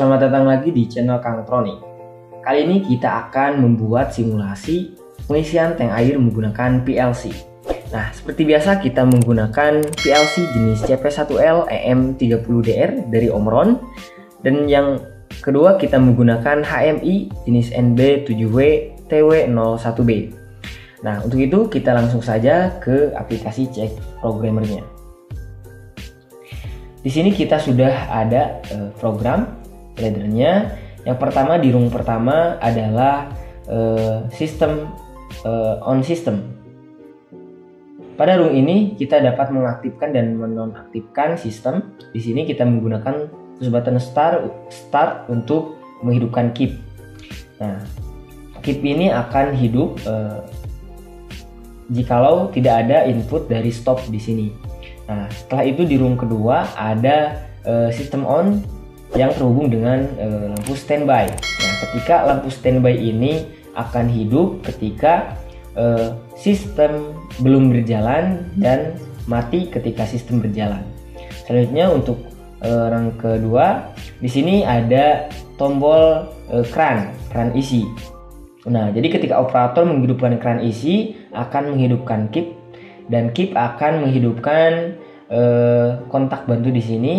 selamat datang lagi di channel Kang Troni. Kali ini kita akan membuat simulasi pengisian tank air menggunakan PLC. Nah, seperti biasa kita menggunakan PLC jenis CP1L EM30DR dari Omron. Dan yang kedua kita menggunakan HMI jenis NB7W TW01B. Nah, untuk itu kita langsung saja ke aplikasi cek programmernya. Di sini kita sudah ada program laddernya. Yang pertama di rung pertama adalah sistem on system. Pada rung ini kita dapat mengaktifkan dan menonaktifkan sistem. Di sini kita menggunakan push button start untuk menghidupkan keep. Nah, keep ini akan hidup jikalau tidak ada input dari stop di sini. Nah, setelah itu di rung kedua ada sistem on yang terhubung dengan lampu standby. Nah, ketika lampu standby ini akan hidup ketika sistem belum berjalan dan mati ketika sistem berjalan. Selanjutnya untuk rung kedua di sini ada tombol keran isi. Nah, jadi ketika operator menghidupkan keran isi akan menghidupkan keep, dan keep akan menghidupkan kontak bantu di sini,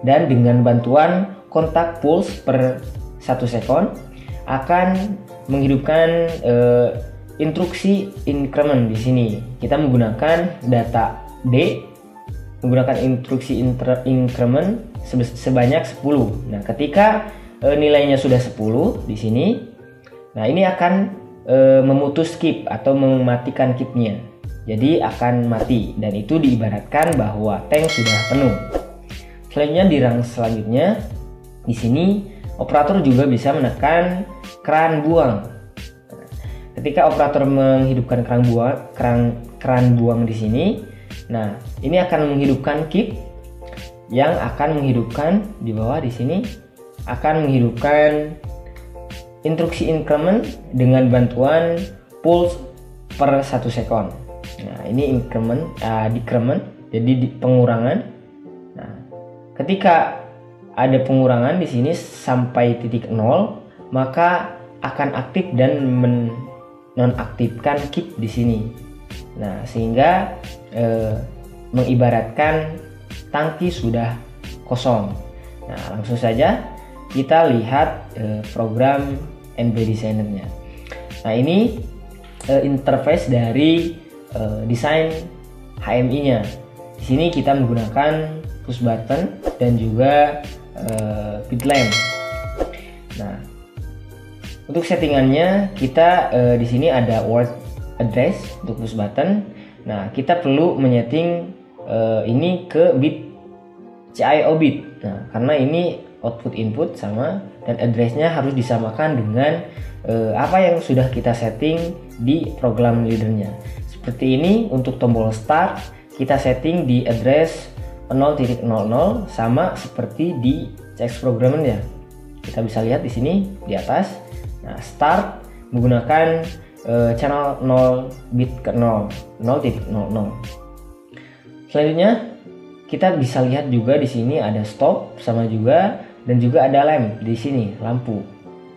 dan dengan bantuan kontak pulse per 1 sekon akan menghidupkan instruksi increment di sini. Kita menggunakan data D, menggunakan instruksi increment sebanyak 10. Nah, ketika nilainya sudah 10 di sini, nah ini akan memutus keep atau mematikan keepnya. Jadi akan mati, dan itu diibaratkan bahwa tank sudah penuh. Selanjutnya di rung selanjutnya di sini operator juga bisa menekan keran buang. Ketika operator menghidupkan keran buang di sini, nah ini akan menghidupkan keep yang akan menghidupkan di bawah di sini akan menghidupkan instruksi increment dengan bantuan pulse per 1 sekon. Nah, ini increment, decrement, jadi pengurangan. Nah, ketika ada pengurangan di sini sampai titik 0, maka akan aktif dan menonaktifkan keep di sini. Nah, sehingga mengibaratkan tangki sudah kosong. Nah, langsung saja kita lihat program NB Designer-nya. Nah, ini interface dari desain HMI-nya. Di sini kita menggunakan push button dan juga pit lamp. Nah, untuk settingannya kita di sini ada word address untuk push button. Nah, kita perlu menyeting ini ke bit CIO bit. Nah, karena ini output input sama, dan addressnya harus disamakan dengan apa yang sudah kita setting di program leadernya. Seperti ini untuk tombol start kita setting di address 0.00 sama seperti di CX programmernya. Kita bisa lihat di sini di atas. Nah, start menggunakan channel 0 bit ke 0, 0.00. Selanjutnya kita bisa lihat juga di sini ada stop sama juga, dan juga ada lamp di sini, lampu.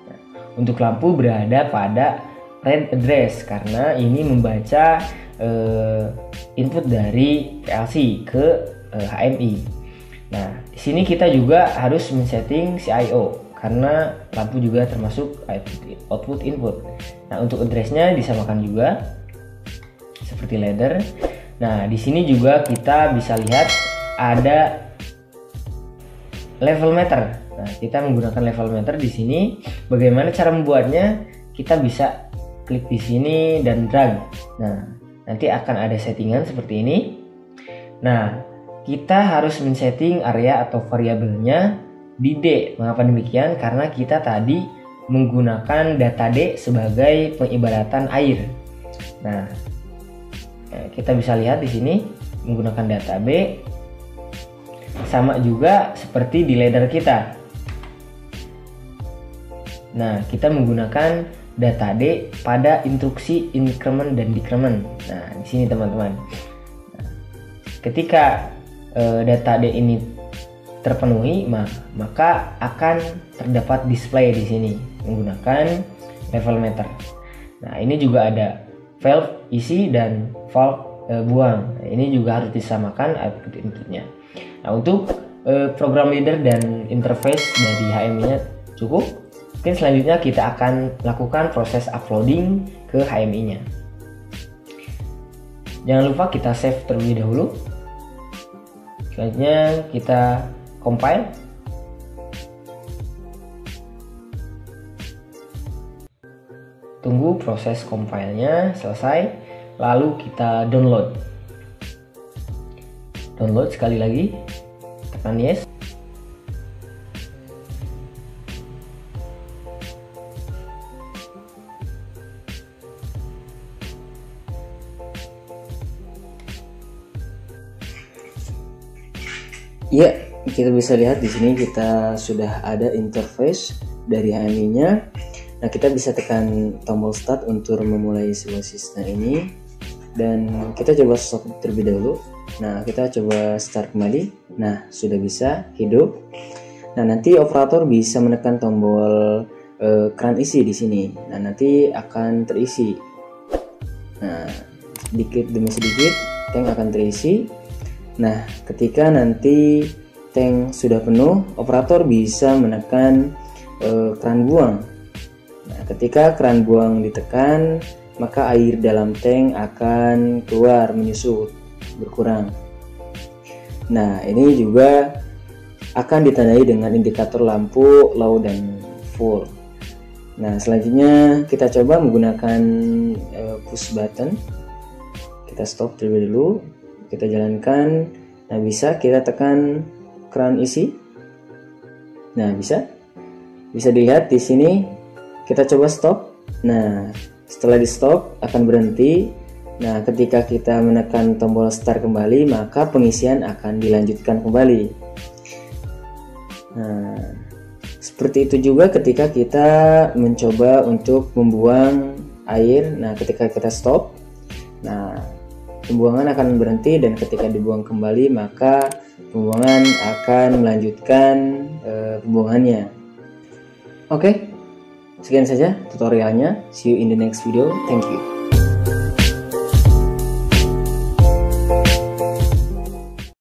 Nah, untuk lampu berada pada red address karena ini membaca input dari PLC ke HMI. Nah, di sini kita juga harus men-setting CIO karena lampu juga termasuk output input. Nah, untuk addressnya disamakan juga seperti ladder. Nah, di sini juga kita bisa lihat ada level meter. Nah, kita menggunakan level meter di sini. Bagaimana cara membuatnya? Kita bisa klik di sini dan drag. Nah, nanti akan ada settingan seperti ini. Nah, kita harus men-setting area atau variabelnya di D. Mengapa demikian? Karena kita tadi menggunakan data D sebagai pengibaratan air. Nah, kita bisa lihat di sini menggunakan data B. Sama juga seperti di ladder kita. Nah, kita menggunakan data D pada instruksi increment dan decrement. Nah, di sini teman-teman. Nah, ketika data D ini terpenuhi, maka akan terdapat display di sini menggunakan level meter. Nah, ini juga ada valve isi dan valve buang. Nah, ini juga harus disamakan output inputnya. Nah, untuk program leader dan interface dari HMI-nya cukup. Mungkin selanjutnya kita akan lakukan proses uploading ke HMI-nya. Jangan lupa kita save terlebih dahulu. Selanjutnya kita compile. Tunggu proses compile-nya selesai, lalu kita download. Download sekali lagi, tekan yes. Ya, kita bisa lihat di sini kita sudah ada interface dari HMI-nya. Nah, kita bisa tekan tombol start untuk memulai sebuah sistem ini, dan kita coba stop terlebih dahulu. Nah, kita coba start kembali. Nah, sudah bisa hidup. Nah, nanti operator bisa menekan tombol keran isi di sini. Nah, nanti akan terisi. Nah, sedikit demi sedikit tank akan terisi. Nah, ketika nanti tank sudah penuh, operator bisa menekan keran buang. Nah, ketika keran buang ditekan, maka air dalam tank akan keluar, menyusut, berkurang. Nah, ini juga akan ditandai dengan indikator lampu low dan full. Nah, selanjutnya kita coba menggunakan push button. Kita stop terlebih dahulu. Kita jalankan. Nah, bisa kita tekan keran isi. Nah, bisa dilihat di sini. Kita coba stop. Nah, setelah di stop akan berhenti. Nah, ketika kita menekan tombol start kembali, maka pengisian akan dilanjutkan kembali. Nah, seperti itu juga ketika kita mencoba untuk membuang air. Nah, ketika kita stop, nah, pembuangan akan berhenti, dan ketika dibuang kembali maka pembuangan akan melanjutkan pembuangannya. Oke, sekian saja tutorialnya. See you in the next video. Thank you.